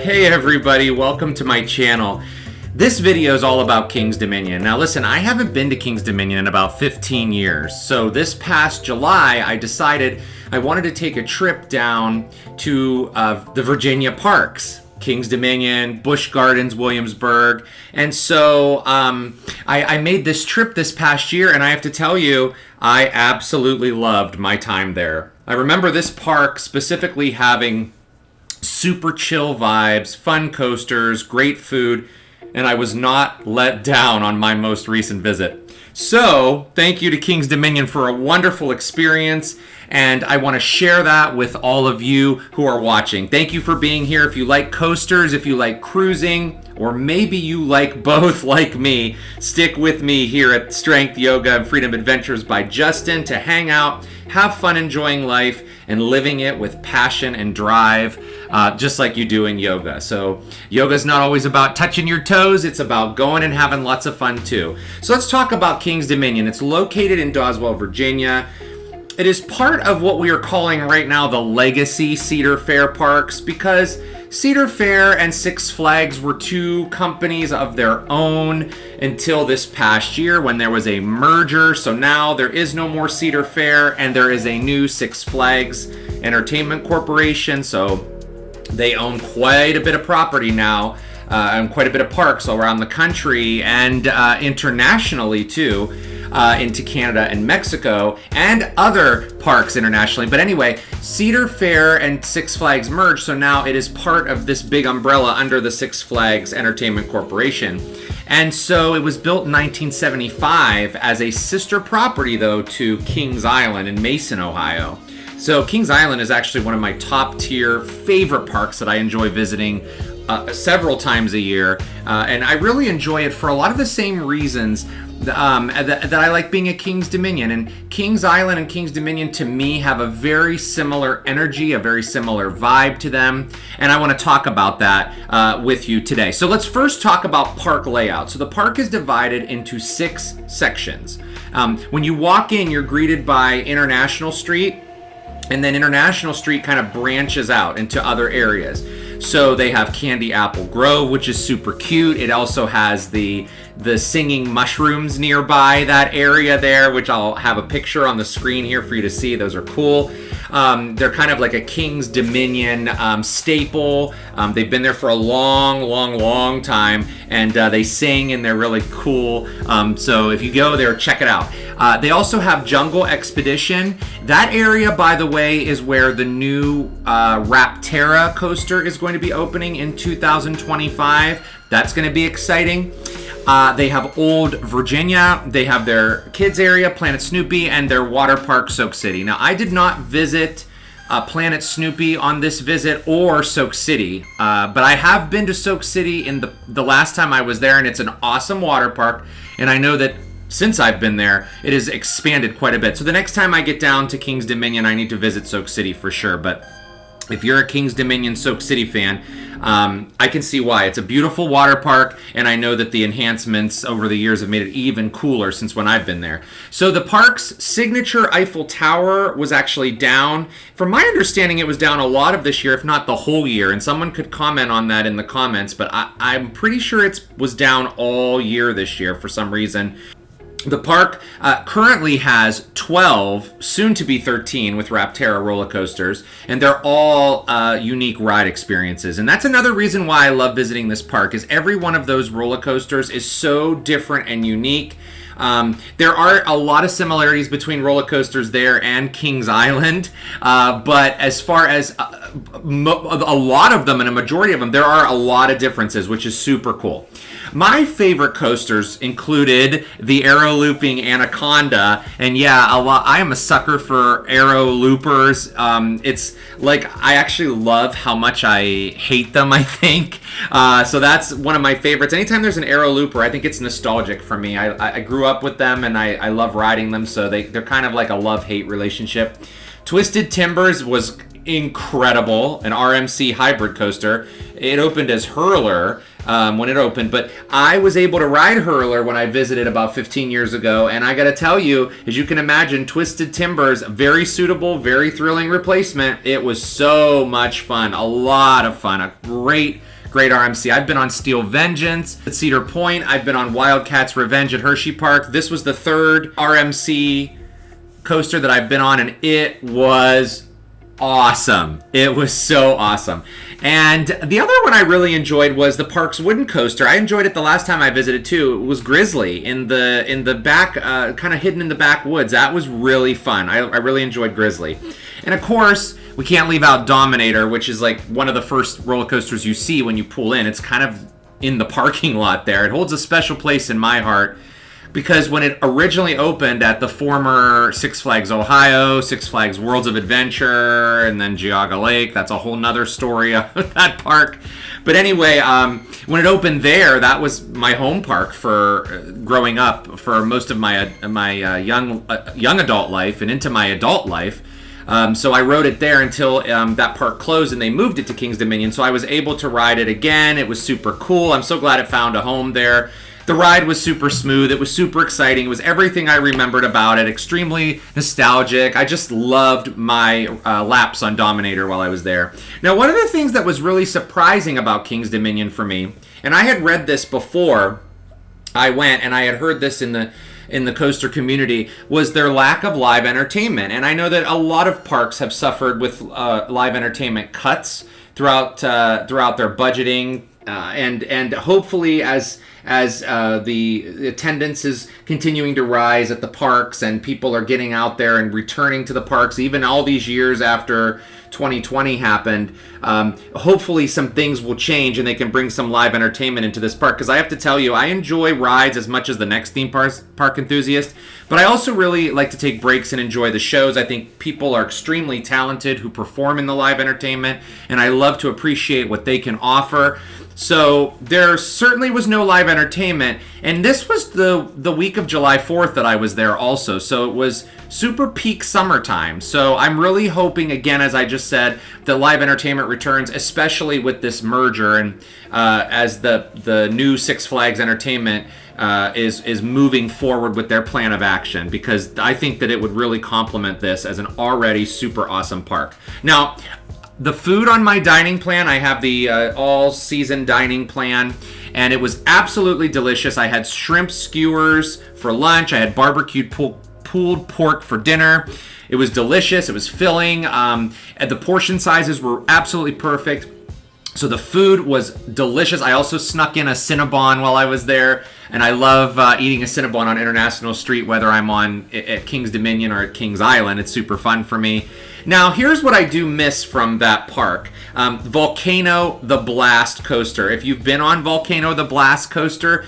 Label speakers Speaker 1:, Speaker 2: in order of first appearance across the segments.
Speaker 1: Hey everybody, welcome to my channel. This video is all about King's Dominion. Now listen, I haven't been to King's Dominion in about 15 years. So this past July, I decided I wanted to take a trip down to the Virginia parks. King's Dominion, Busch Gardens, Williamsburg. And so I made this trip this past year, and I have to tell you, I absolutely loved my time there. I remember this park specifically having super chill vibes, fun coasters, great food, and I was not let down on my most recent visit. So, thank you to King's Dominion for a wonderful experience, and I want to share that with all of you who are watching. Thank you for being here. If you like coasters, if you like cruising, or maybe you like both like me, stick with me here at Strength, Yoga, and Freedom Adventures by Justin to hang out, have fun enjoying life, and living it with passion and drive, just like you do in yoga. So yoga is not always about touching your toes, it's about going and having lots of fun too. So let's talk about King's Dominion. It's located in Doswell, Virginia. It is part of what we are calling right now the Legacy Cedar Fair Parks, because Cedar Fair and Six Flags were two companies of their own until this past year when there was a merger. So now there is no more Cedar Fair and there is a new Six Flags Entertainment Corporation. So they own quite a bit of property now and quite a bit of parks all around the country and internationally too. Into Canada and Mexico and other parks internationally. But anyway, Cedar Fair and Six Flags merged, so now it is part of this big umbrella under the Six Flags Entertainment Corporation. And so it was built in 1975 as a sister property, though, to Kings Island in Mason, Ohio. So Kings Island is actually one of my top tier favorite parks that I enjoy visiting several times a year. And I really enjoy it for a lot of the same reasons that I like being at King's Dominion. And Kings Island and King's Dominion to me have a very similar energy, a very similar vibe to them, and I want to talk about that with you today. So let's first talk about park layout. So the park is divided into 6 sections. When you walk in, you're greeted by International Street, and then International Street kind of branches out into other areas. So they have Candy Apple Grove, which is super cute. It also has the singing mushrooms nearby that area there, which I'll have a picture on the screen here for you to see. Those are cool. They're kind of like a King's Dominion staple. They've been there for a long time, and they sing and they're really cool. So if you go there, check it out. They also have Jungle Expedition. That area, by the way, is where the new Rapterra coaster is going to be opening in 2025. That's going to be exciting. They have Old Virginia, they have their kids area, Planet Snoopy, and their water park, Soak City. Now, I did not visit Planet Snoopy on this visit or Soak City, but I have been to Soak City in the last time I was there, and it's an awesome water park, and I know that since I've been there, it has expanded quite a bit. So the next time I get down to King's Dominion, I need to visit Soak City for sure, but if you're a King's Dominion Soak City fan, I can see why. It's a beautiful water park, and I know that the enhancements over the years have made it even cooler since when I've been there. So the park's signature Eiffel Tower was actually down. From my understanding, it was down a lot of this year, if not the whole year, and someone could comment on that in the comments, but I'm pretty sure it was down all year this year for some reason. The park currently has 12, soon to be 13, with Rapterra roller coasters, and they're all unique ride experiences. And that's another reason why I love visiting this park, is every one of those roller coasters is so different and unique. There are a lot of similarities between roller coasters there and Kings Island, but as far as a lot of them and a majority of them, there are a lot of differences, which is super cool. My favorite coasters included the aero looping Anaconda, and yeah, I am a sucker for aero loopers. It's like, I actually love how much I hate them, I think. So that's one of my favorites. Anytime there's an aero looper, I think it's nostalgic for me. I grew up with them, and I love riding them, so they're kind of like a love-hate relationship. Twisted Timbers was incredible, an RMC hybrid coaster. It opened as Hurler when it opened, but I was able to ride Hurler when I visited about 15 years ago, and I gotta tell you, as you can imagine, Twisted Timbers, very suitable, very thrilling replacement. It was so much fun, a lot of fun, a great great RMC. I've been on Steel Vengeance at Cedar Point. I've been on Wildcats Revenge at Hershey Park. This was the third RMC coaster that I've been on, and it was awesome. It was so awesome. And the other one I really enjoyed was the park's wooden coaster. I enjoyed it the last time I visited too. It was Grizzly in the back, kind of hidden in the backwoods. That was really fun. I really enjoyed Grizzly. And of course, we can't leave out Dominator, which is like one of the first roller coasters you see when you pull in. It's kind of in the parking lot there. It holds a special place in my heart, because when it originally opened at the former Six Flags Ohio, Six Flags Worlds of Adventure, and then Geauga Lake, that's a whole nother story of that park. But anyway, when it opened there, that was my home park for growing up for most of my young adult life and into my adult life. So I rode it there until that park closed and they moved it to Kings Dominion. So I was able to ride it again. It was super cool. I'm so glad it found a home there. The ride was super smooth. It was super exciting. It was everything I remembered about it. Extremely nostalgic. I just loved my laps on Dominator while I was there. Now, one of the things that was really surprising about Kings Dominion for me, and I had read this before I went, and I had heard this in the coaster community, was their lack of live entertainment. And I know that a lot of parks have suffered with live entertainment cuts throughout their budgeting, and hopefully as the attendance is continuing to rise at the parks and people are getting out there and returning to the parks, even all these years after 2020 happened, hopefully some things will change and they can bring some live entertainment into this park. Because I have to tell you, I enjoy rides as much as the next theme park enthusiast, but I also really like to take breaks and enjoy the shows. I think people are extremely talented who perform in the live entertainment, and I love to appreciate what they can offer. So there certainly was no live entertainment, and this was the week of July 4th that I was there also, so it was super peak summertime. So I'm really hoping, again, as I just said, that live entertainment returns, especially with this merger, and as the new Six Flags Entertainment is moving forward with their plan of action, because I think that it would really complement this as an already super awesome park. Now, the food on my dining plan, I have the all-season dining plan, and it was absolutely delicious. I had shrimp skewers for lunch. I had barbecued pulled pork for dinner. It was delicious. It was filling. And the portion sizes were absolutely perfect. So the food was delicious. I also snuck in a Cinnabon while I was there, and I love eating a Cinnabon on International Street, whether I'm at Kings Dominion or at Kings Island. It's super fun for me. Now, here's what I do miss from that park. Volcano the Blast coaster. If you've been on Volcano the Blast coaster,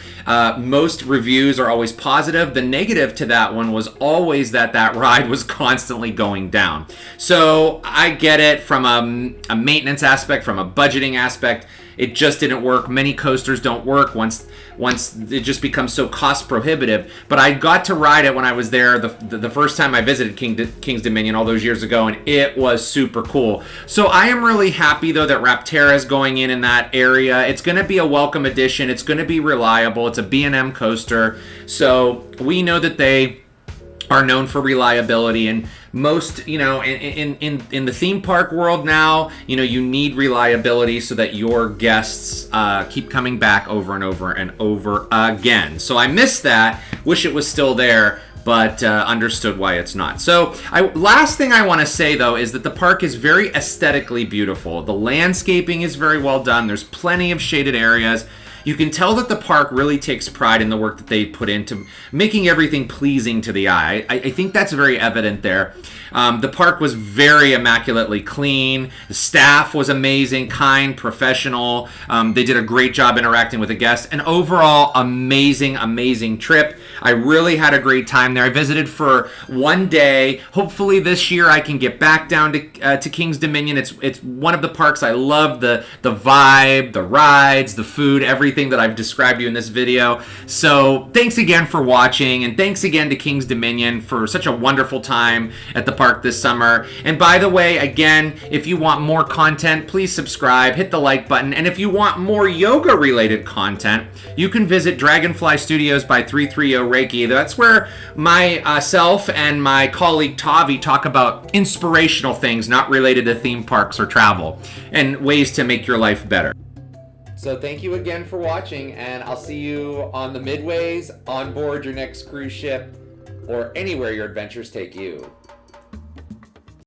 Speaker 1: most reviews are always positive. The negative to that one was always that ride was constantly going down. So I get it from a maintenance aspect, from a budgeting aspect. It just didn't work. Many coasters don't work once it just becomes so cost prohibitive. But I got to ride it when I was there the first time I visited Kings Dominion all those years ago, and it was super cool. So I am really happy though that Rapterra is going in that area. It's going to be a welcome addition. It's going to be reliable. It's a B&M coaster, so we know that they are known for reliability, and most, in the theme park world now, you need reliability so that your guests keep coming back over and over and over again. So I miss that. Wish it was still there, but understood why it's not. So last thing I want to say though is that the park is very aesthetically beautiful. The landscaping is very well done. There's plenty of shaded areas. You can tell that the park really takes pride in the work that they put into making everything pleasing to the eye. I think that's very evident there. The park was very immaculately clean. The staff was amazing, kind, professional. They did a great job interacting with the guests. An overall amazing trip. I really had a great time there. I visited for one day. Hopefully this year I can get back down to Kings Dominion. It's one of the parks I love. The vibe, the rides, the food, everything that I've described to you in this video. So thanks again for watching, and thanks again to Kings Dominion for such a wonderful time at the park this summer. And by the way, again, if you want more content, please subscribe, hit the like button, and if you want more yoga related content, you can visit Dragonflow Studios by 330 Reiki. That's where myself and my colleague Tavi talk about inspirational things not related to theme parks or travel and ways to make your life better. So thank you again for watching, and I'll see you on the midways, on board your next cruise ship, or anywhere your adventures take you.